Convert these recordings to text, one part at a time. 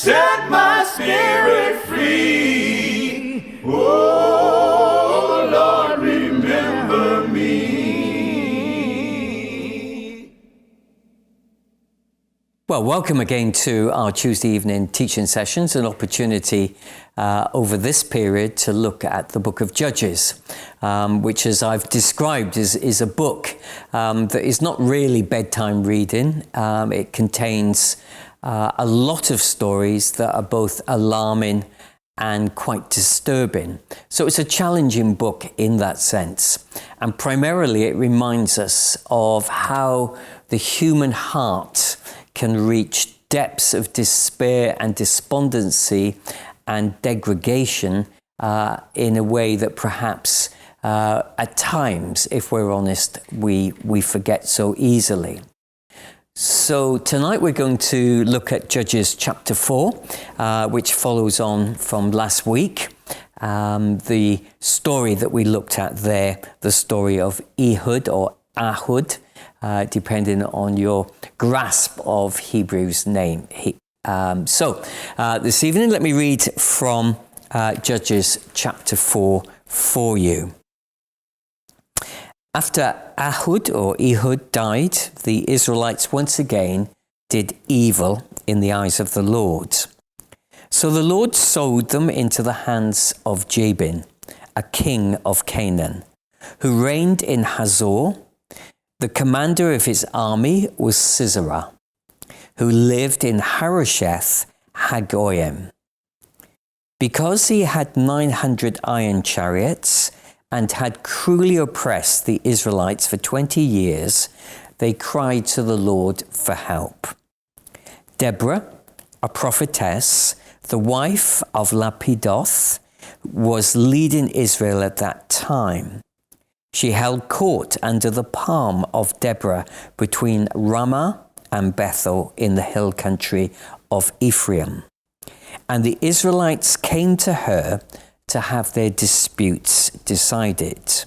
set my spirit free. Oh, Lord, remember me. Well, welcome again to our Tuesday evening teaching sessions, an opportunity over this period to look at the book of Judges, which, as I've described, is a book that is not really bedtime reading. It contains a lot of stories that are both alarming and quite disturbing. So it's a challenging book in that sense. And primarily it reminds us of how the human heart can reach depths of despair and despondency and degradation in a way that perhaps at times, if we're honest, we forget so easily. So tonight we're going to look at Judges chapter 4, which follows on from last week. The story that we looked at there, the story of Ehud or Ehud, depending on your grasp of Hebrew's name. This evening, let me read from Judges chapter 4 for you. After Ehud died, the Israelites once again did evil in the eyes of the Lord. So the Lord sold them into the hands of Jabin, a king of Canaan, who reigned in Hazor. The commander of his army was Sisera, who lived in Harosheth Hagoyim. Because he had 900 iron chariots and had cruelly oppressed the Israelites for 20 years, they cried to the Lord for help. Deborah, a prophetess, the wife of Lapidoth, was leading Israel at that time. She held court under the palm of Deborah between Ramah and Bethel in the hill country of Ephraim. And the Israelites came to her to have their disputes decided.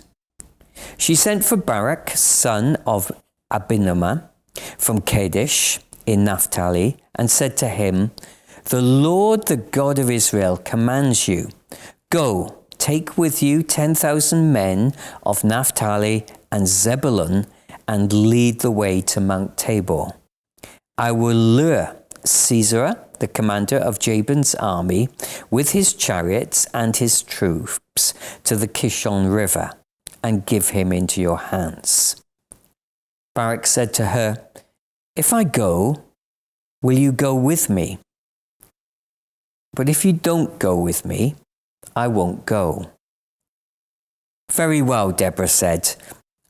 She sent for Barak, son of Abinoam, from Kadesh in Naphtali, and said to him, "The Lord, the God of Israel, commands you, go, take with you 10,000 men of Naphtali and Zebulun, and lead the way to Mount Tabor. I will lure Sisera, the commander of Jabin's army, with his chariots and his troops to the Kishon River, and give him into your hands." Barak said to her, "If I go, will you go with me? But if you don't go with me, I won't go." "Very well," Deborah said,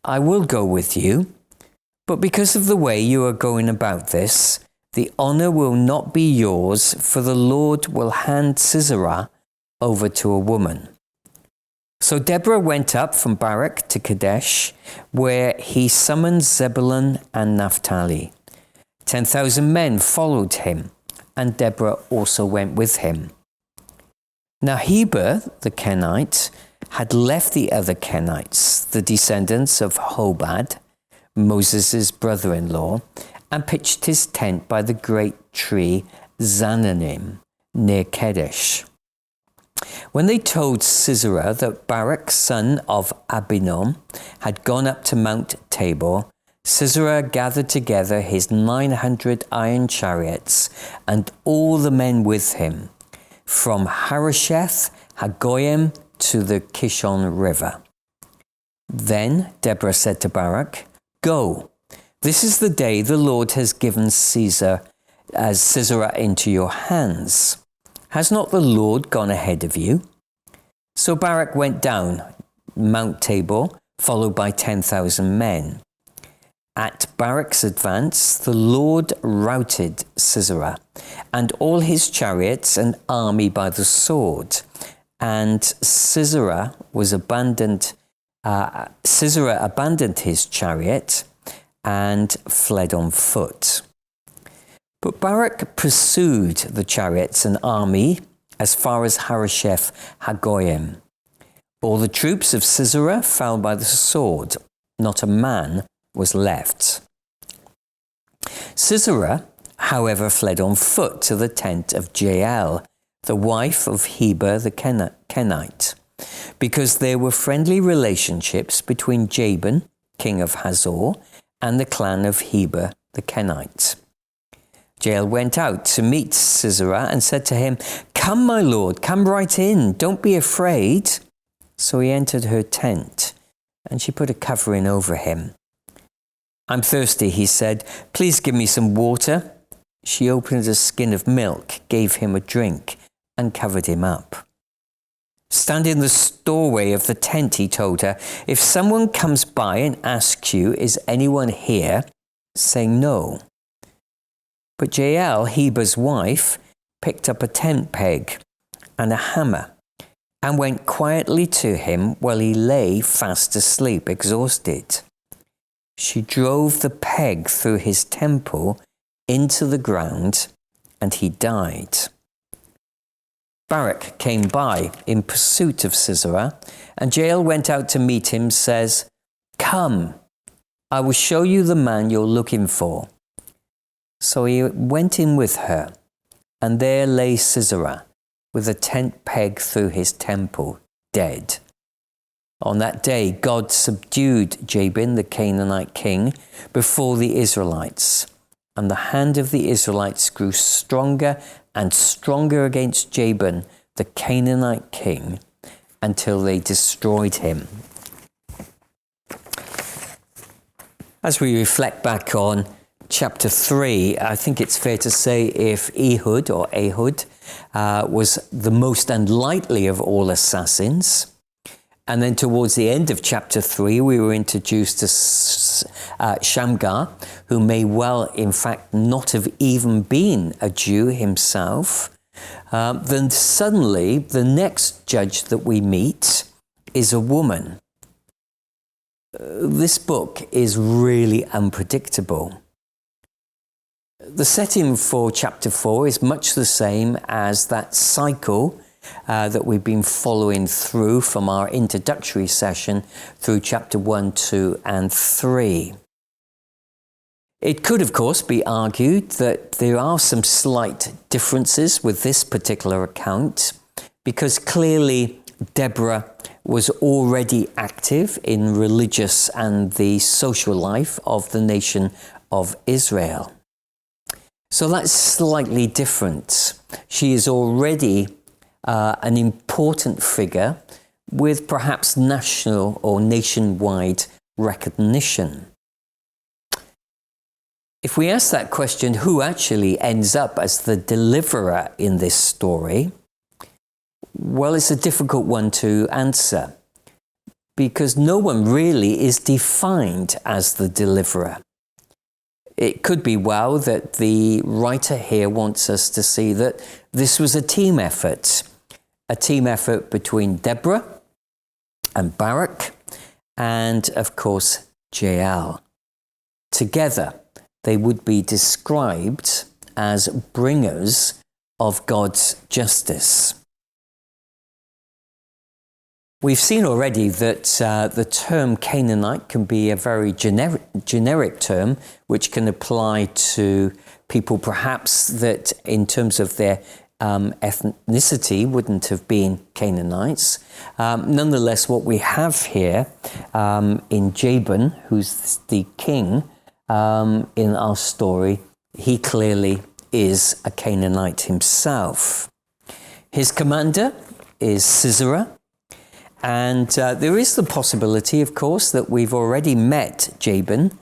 "I will go with you, but because of the way you are going about this, the honor will not be yours, for the Lord will hand Sisera over to a woman." So Deborah went up from Barak to Kadesh, where he summoned Zebulun and Naphtali. 10,000 men followed him, and Deborah also went with him. Now Heber, the Kenite, had left the other Kenites, the descendants of Hobad, Moses' brother-in-law, and pitched his tent by the great tree Zananim near Kadesh. When they told Sisera that Barak, son of Abinoam, had gone up to Mount Tabor, Sisera gathered together his 900 iron chariots and all the men with him, from Harosheth Hagoyim to the Kishon River. Then Deborah said to Barak, "Go, this is the day the Lord has given Sisera into your hands. Has not the Lord gone ahead of you?" So Barak went down Mount Tabor, followed by 10,000 men. At Barak's advance, the Lord routed Sisera and all his chariots and army by the sword, and Sisera abandoned his chariot and fled on foot. But Barak pursued the chariots and army as far as Harosheth Hagoyim. All the troops of Sisera fell by the sword. Not a man was left. Sisera however, fled on foot to the tent of Jael, the wife of Heber the Kenite, because there were friendly relationships between Jabin, king of Hazor, and the clan of Heber the Kenite. Jael went out to meet Sisera and said to him, "Come, my lord, come right in. Don't be afraid." So he entered her tent, and she put a covering over him. "I'm thirsty," he said. "Please give me some water." She opened a skin of milk, gave him a drink, and covered him up. "Stand in the doorway of the tent," he told her. "If someone comes by and asks you, 'Is anyone here?' say no." But Jael, Heber's wife, picked up a tent peg and a hammer and went quietly to him while he lay fast asleep, exhausted. She drove the peg through his temple into the ground, and he died. Barak came by in pursuit of Sisera, and Jael went out to meet him, says, "Come, I will show you the man you're looking for." So he went in with her, and there lay Sisera with a tent peg through his temple, dead. On that day, God subdued Jabin, the Canaanite king, before the Israelites, and the hand of the Israelites grew stronger and stronger against Jabin, the Canaanite king, until they destroyed him. As we reflect back on chapter 3, I think it's fair to say if Ehud was the most unlikely of all assassins, and then towards the end of chapter 3, we were introduced to Shamgar, who may well, in fact, not have even been a Jew himself. Then suddenly, the next judge that we meet is a woman. This book is really unpredictable. The setting for chapter 4 is much the same as that cycle that we've been following through from our introductory session through chapter 1, 2, and 3. It could, of course, be argued that there are some slight differences with this particular account, because clearly Deborah was already active in religious and the social life of the nation of Israel. So that's slightly different. She is already an important figure with perhaps national or nationwide recognition. If we ask that question, who actually ends up as the deliverer in this story? Well, it's a difficult one to answer, because no one really is defined as the deliverer. It could be well that the writer here wants us to see that this was a team effort between Deborah and Barak and, of course, Jael. Together, they would be described as bringers of God's justice. We've seen already that the term Canaanite can be a very generic term, which can apply to people perhaps that in terms of their ethnicity wouldn't have been Canaanites. Nonetheless, what we have here in Jabin, who's the king in our story, he clearly is a Canaanite himself. His commander is Sisera. And there is the possibility, of course, that we've already met Jabin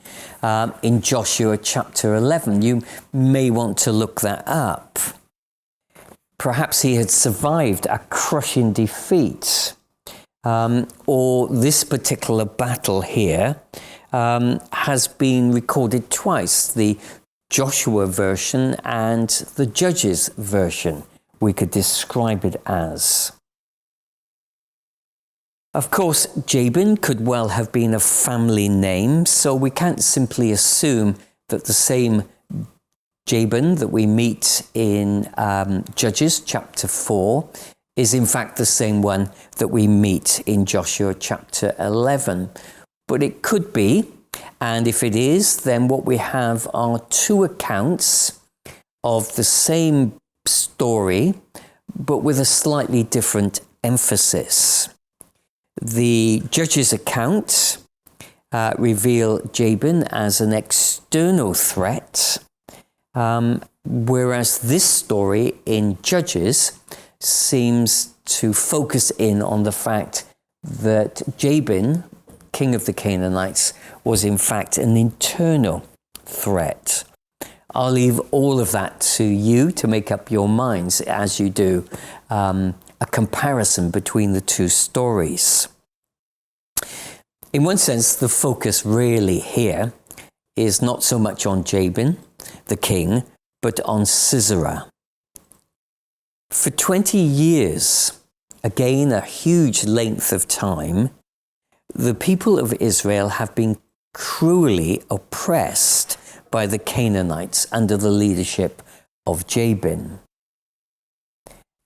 in Joshua chapter 11. You may want to look that up. Perhaps he had survived a crushing defeat, or this particular battle here has been recorded twice, the Joshua version and the Judges version, we could describe it as. Of course, Jabin could well have been a family name, so we can't simply assume that the same Jabin that we meet in Judges chapter 4 is in fact the same one that we meet in Joshua chapter 11. But it could be, and if it is, then what we have are two accounts of the same story, but with a slightly different emphasis. The Judges' account reveal Jabin as an external threat, whereas this story in Judges seems to focus in on the fact that Jabin, king of the Canaanites, was in fact an internal threat. I'll leave all of that to you to make up your minds as you do a comparison between the two stories. In one sense, the focus really here is not so much on Jabin, the king, but on Sisera. For 20 years, again a huge length of time, the people of Israel have been cruelly oppressed by the Canaanites under the leadership of Jabin.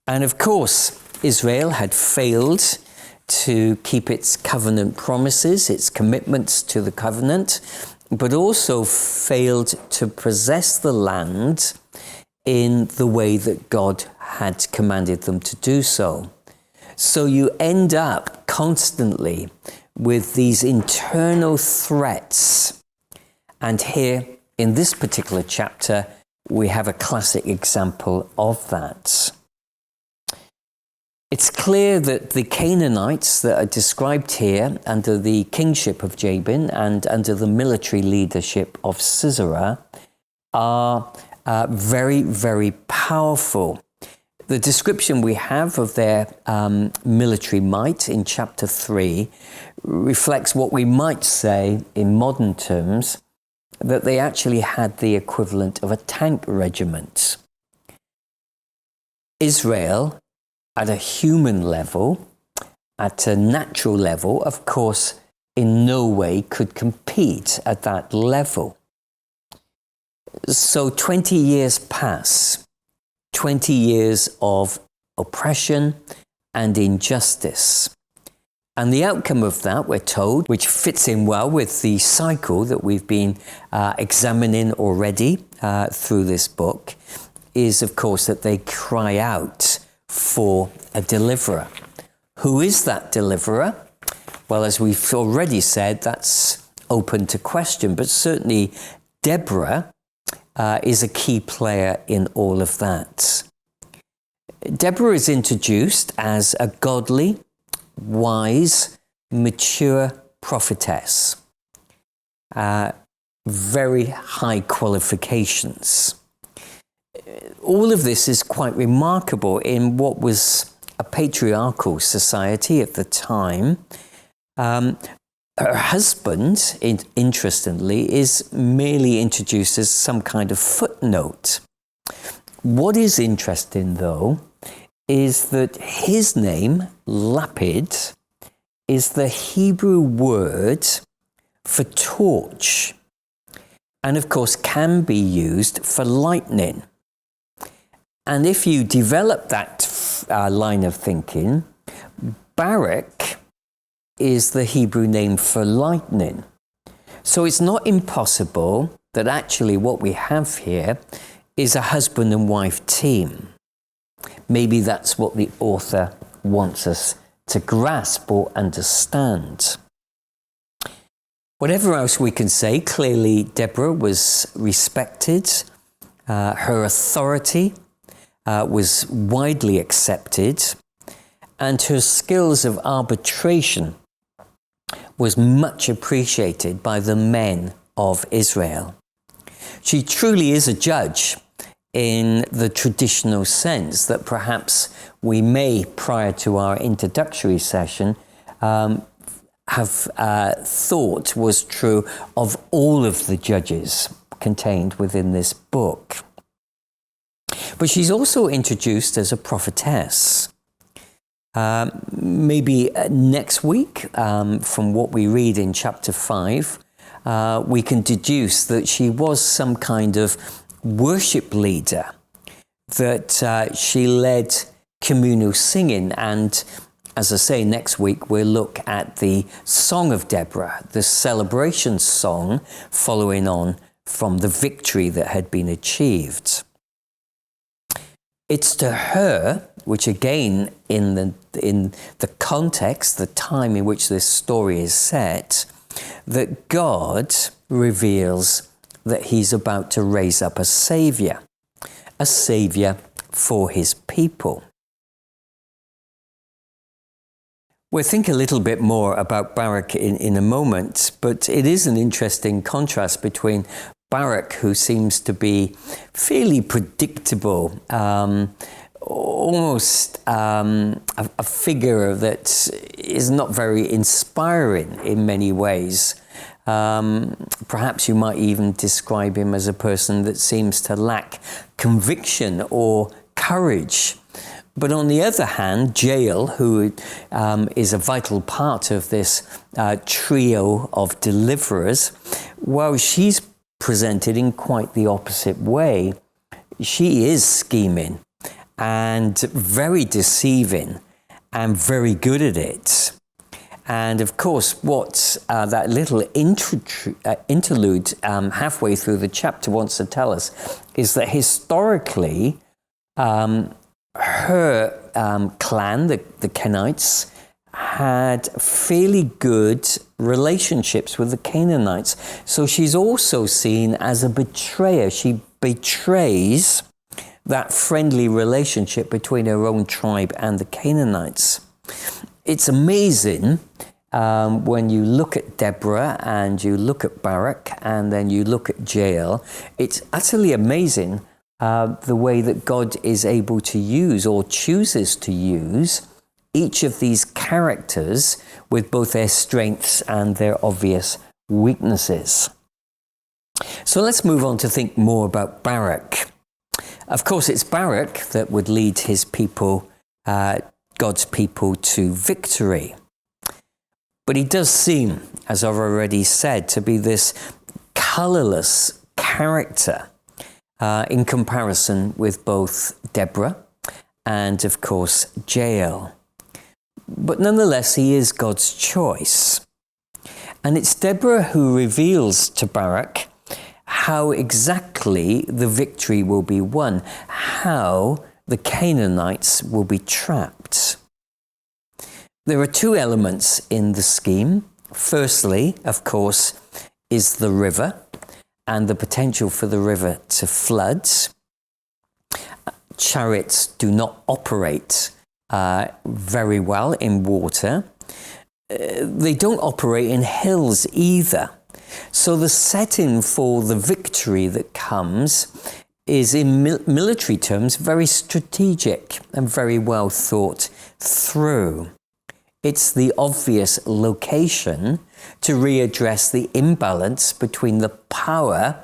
And of course, Israel had failed to keep its covenant promises, its commitments to the covenant, but also failed to possess the land in the way that God had commanded them to do so. So you end up constantly with these internal threats. And here, in this particular chapter, we have a classic example of that. It's clear that the Canaanites that are described here under the kingship of Jabin and under the military leadership of Sisera are very, very powerful. The description we have of their military might in chapter 3 reflects what we might say in modern terms, that they actually had the equivalent of a tank regiment. Israel, at a human level, at a natural level, of course, in no way could compete at that level. So 20 years pass, 20 years of oppression and injustice. And the outcome of that, we're told, which fits in well with the cycle that we've been examining already through this book, is, of course, that they cry out for a deliverer. Who is that deliverer? Well, as we've already said, that's open to question, but certainly Deborah is a key player in all of that. Deborah is introduced as a godly, wise, mature prophetess. Very high qualifications. All of this is quite remarkable in what was a patriarchal society at the time. Her husband, interestingly, is merely introduced as some kind of footnote. What is interesting, though, is that his name, Lapid, is the Hebrew word for torch, and of course can be used for lightning. And if you develop that line of thinking, Barak is the Hebrew name for lightning. So it's not impossible that actually what we have here is a husband and wife team. Maybe that's what the author wants us to grasp or understand. Whatever else we can say, clearly Deborah was respected. Her authority was widely accepted, and her skills of arbitration was much appreciated by the men of Israel. She truly is a judge in the traditional sense that perhaps we may, prior to our introductory session, have thought was true of all of the judges contained within this book. But she's also introduced as a prophetess. Maybe next week, from what we read in chapter 5, we can deduce that she was some kind of worship leader, that she led communal singing. And as I say, next week we'll look at the Song of Deborah, the celebration song following on from the victory that had been achieved. It's to her, which again, in the context, the time in which this story is set, that God reveals that he's about to raise up a saviour for his people. We'll think a little bit more about Barak in a moment, but it is an interesting contrast between Barak, who seems to be fairly predictable, almost a figure that is not very inspiring in many ways. Perhaps you might even describe him as a person that seems to lack conviction or courage. But on the other hand, Jael, who is a vital part of this trio of deliverers, well, she's presented in quite the opposite way. She is scheming and very deceiving and very good at it. And of course, what that little interlude halfway through the chapter wants to tell us is that historically, her clan, the Kenites, had fairly good relationships with the Canaanites. So she's also seen as a betrayer. She betrays that friendly relationship between her own tribe and the Canaanites. It's amazing when you look at Deborah and you look at Barak and then you look at Jael. It's utterly amazing the way that God is able to use or chooses to use each of these characters with both their strengths and their obvious weaknesses. So let's move on to think more about Barak. Of course, it's Barak that would lead his people, God's people, to victory. But he does seem, as I've already said, to be this colourless character in comparison with both Deborah and, of course, Jael. But nonetheless, he is God's choice. And it's Deborah who reveals to Barak how exactly the victory will be won, how the Canaanites will be trapped. There are two elements in the scheme. Firstly, of course, is the river and the potential for the river to flood. Chariots do not operate very well in water. They don't operate in hills either. So the setting for the victory that comes is, in military terms, very strategic and very well thought through. It's the obvious location to readdress the imbalance between the power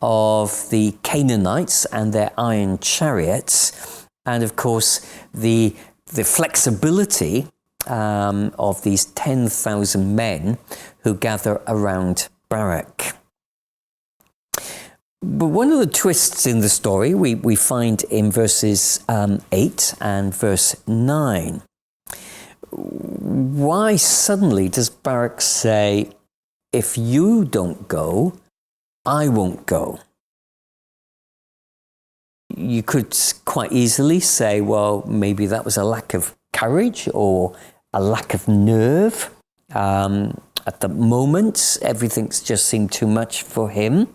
of the Canaanites and their iron chariots, and of course the flexibility of these 10,000 men who gather around Barak. But one of the twists in the story we find in verses 8 and verse 9. Why suddenly does Barak say, if you don't go, I won't go? You could quite easily say, well, maybe that was a lack of courage or a lack of nerve. At the moment, everything's just seemed too much for him.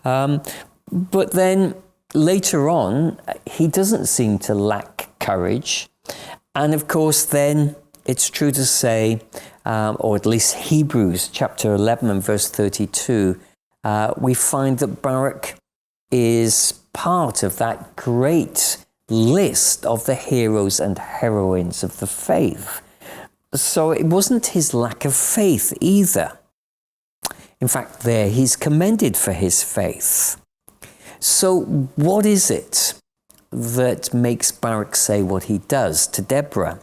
But then later on, he doesn't seem to lack courage. And of course, then it's true to say, or at least Hebrews chapter 11 and verse 32, we find that Barak is part of that great list of the heroes and heroines of the faith. So it wasn't his lack of faith either. In fact, there he's commended for his faith. So what is it that makes Barak say what he does to Deborah?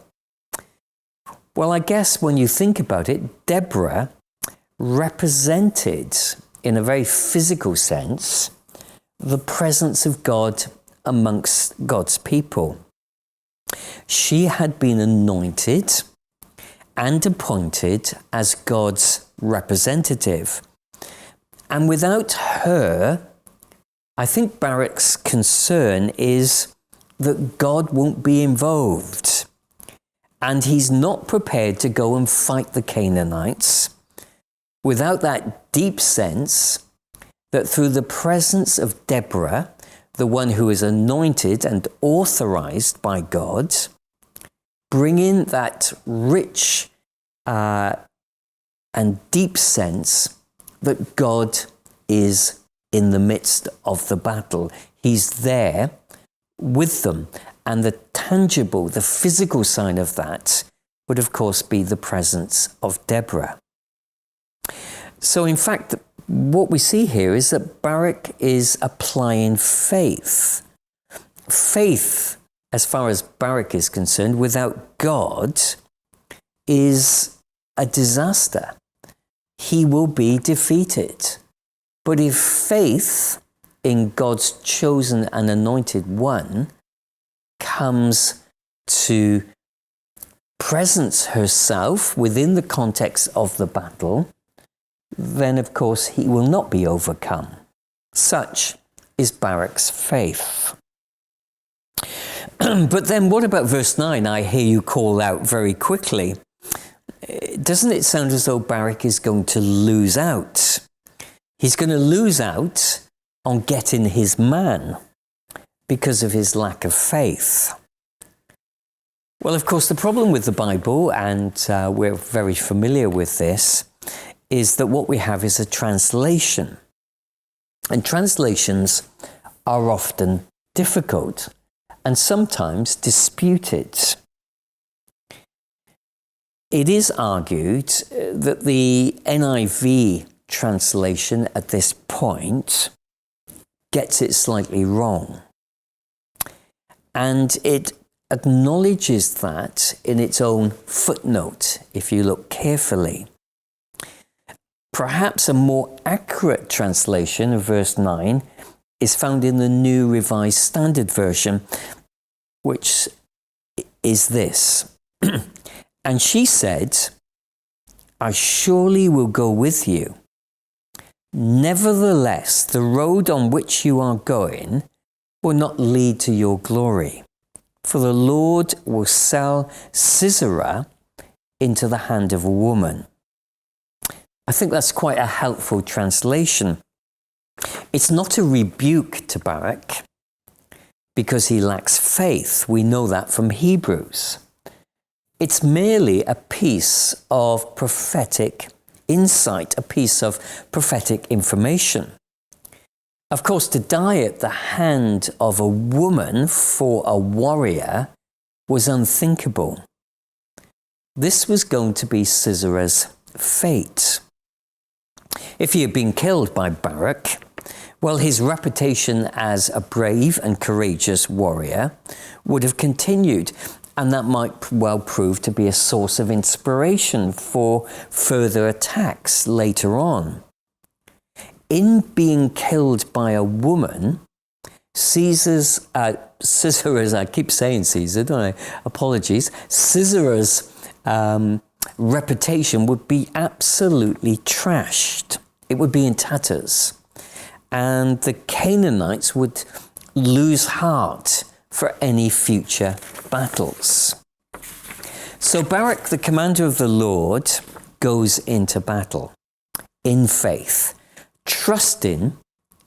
Well, I guess when you think about it, Deborah represented, in a very physical sense, the presence of God amongst God's people. She had been anointed and appointed as God's representative. And without her, I think Barak's concern is that God won't be involved. And he's not prepared to go and fight the Canaanites without that deep sense that through the presence of Deborah, the one who is anointed and authorized by God, bringing that rich and deep sense that God is in the midst of the battle. He's there with them. And the tangible, the physical sign of that would, of course, be the presence of Deborah. So, in fact, what we see here is that Barak is applying faith. Faith, as far as Barak is concerned, without God is a disaster. He will be defeated. But if faith in God's chosen and anointed one comes to presence herself within the context of the battle, then of course he will not be overcome. Such is Barak's faith. But then what about verse 9? I hear you call out very quickly. Doesn't it sound as though Barak is going to lose out? He's going to lose out on getting his man because of his lack of faith. Well, of course, the problem with the Bible, and we're very familiar with this, is that what we have is a translation. And translations are often difficult and sometimes disputed. It is argued that the NIV translation at this point gets it slightly wrong. And it acknowledges that in its own footnote, if you look carefully. Perhaps a more accurate translation of verse 9 is found in the New Revised Standard Version, which is this. And she said, I surely will go with you. Nevertheless, the road on which you are going will not lead to your glory, for the Lord will sell Sisera into the hand of a woman. I think that's quite a helpful translation. It's not a rebuke to Barak because he lacks faith. We know that from Hebrews. It's merely a piece of prophetic insight, a piece of prophetic information. Of course, to die at the hand of a woman for a warrior was unthinkable. This was going to be Sisera's fate. If he had been killed by Barak, well, his reputation as a brave and courageous warrior would have continued, and that might well prove to be a source of inspiration for further attacks later on. In being killed by a woman, Sisera's, I keep saying Caesar, don't I? Apologies. Sisera's reputation would be absolutely trashed. It would be in tatters. And the Canaanites would lose heart for any future battles. So Barak, the commander of the Lord, goes into battle in faith, trusting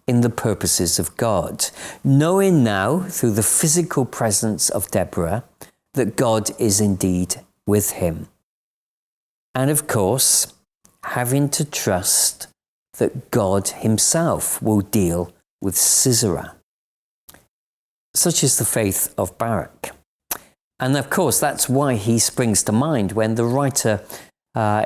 in the purposes of God, knowing now through the physical presence of Deborah that God is indeed with him. And of course, having to trust that God himself will deal with Sisera. Such is the faith of Barak. And of course, that's why he springs to mind when the writer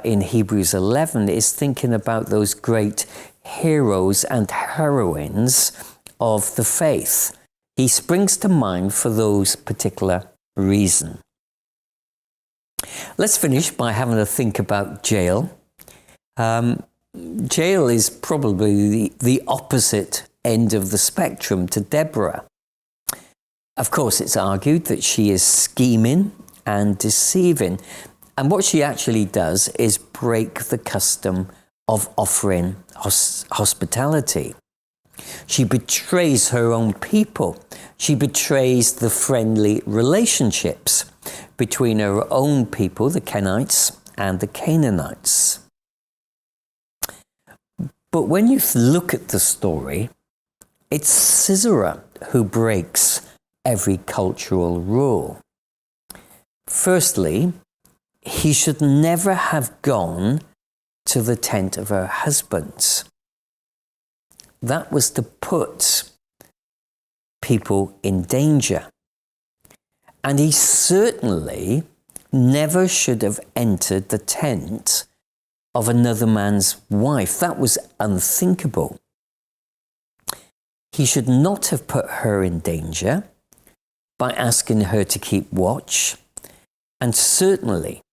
in Hebrews 11 is thinking about those great heroes and heroines of the faith. He springs to mind for those particular reasons. Let's finish by having a think about Jael. Jael is probably the opposite end of the spectrum to Deborah. Of course, it's argued that she is scheming and deceiving. And what she actually does is break the custom of offering hospitality. She betrays her own people. She betrays the friendly relationships between her own people, the Kenites, and the Canaanites. But when you look at the story, it's Sisera who breaks every cultural rule. Firstly, he should never have gone to the tent of her husband. That was to put people in danger. And he certainly never should have entered the tent of another man's wife. That was unthinkable. He should not have put her in danger by asking her to keep watch. And certainly,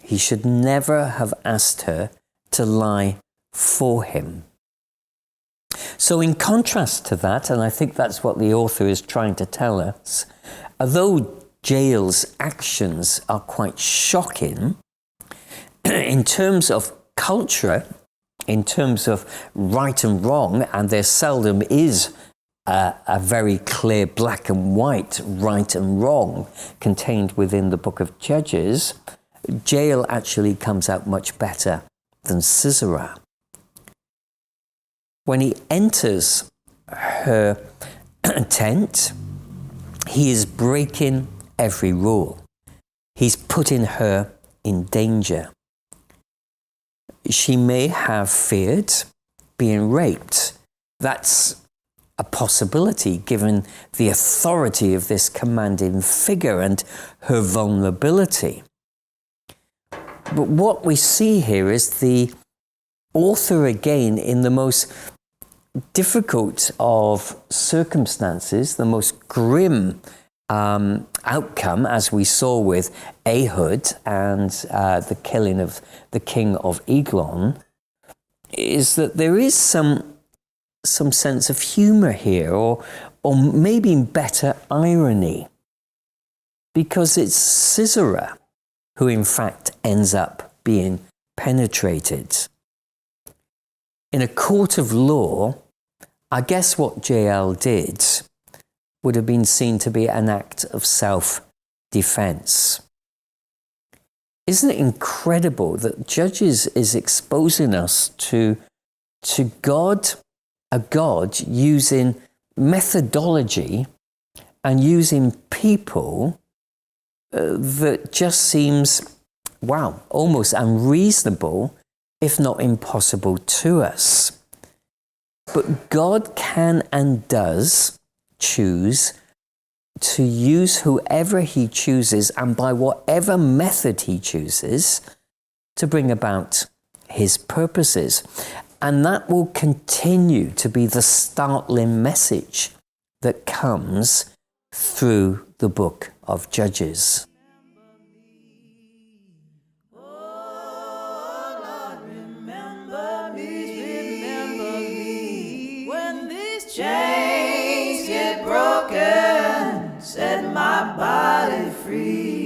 he should never have asked her to lie for him. So in contrast to that, and I think that's what the author is trying to tell us, although Jael's actions are quite shocking, in terms of culture, in terms of right and wrong, and there seldom is a very clear black and white right and wrong contained within the book of Judges, Jael actually comes out much better than Sisera. When he enters her tent, he is breaking every rule. He's putting her in danger. She may have feared being raped. That's a possibility given the authority of this commanding figure and her vulnerability. But what we see here is the author again in the most difficult of circumstances, the most grim outcome, as we saw with Ehud and the killing of the king of Eglon, is that there is some sense of humor here, or maybe better irony, because it's Sisera who in fact ends up being penetrated. In a court of law, I guess what Jael did would have been seen to be an act of self-defense. Isn't it incredible that Judges is exposing us to God, a God using methodology and using people that just seems, wow, almost unreasonable, if not impossible to us. But God can and does choose to use whoever he chooses and by whatever method he chooses to bring about his purposes. And that will continue to be the startling message that comes through the book of Judges. Chains get broken, set my body free.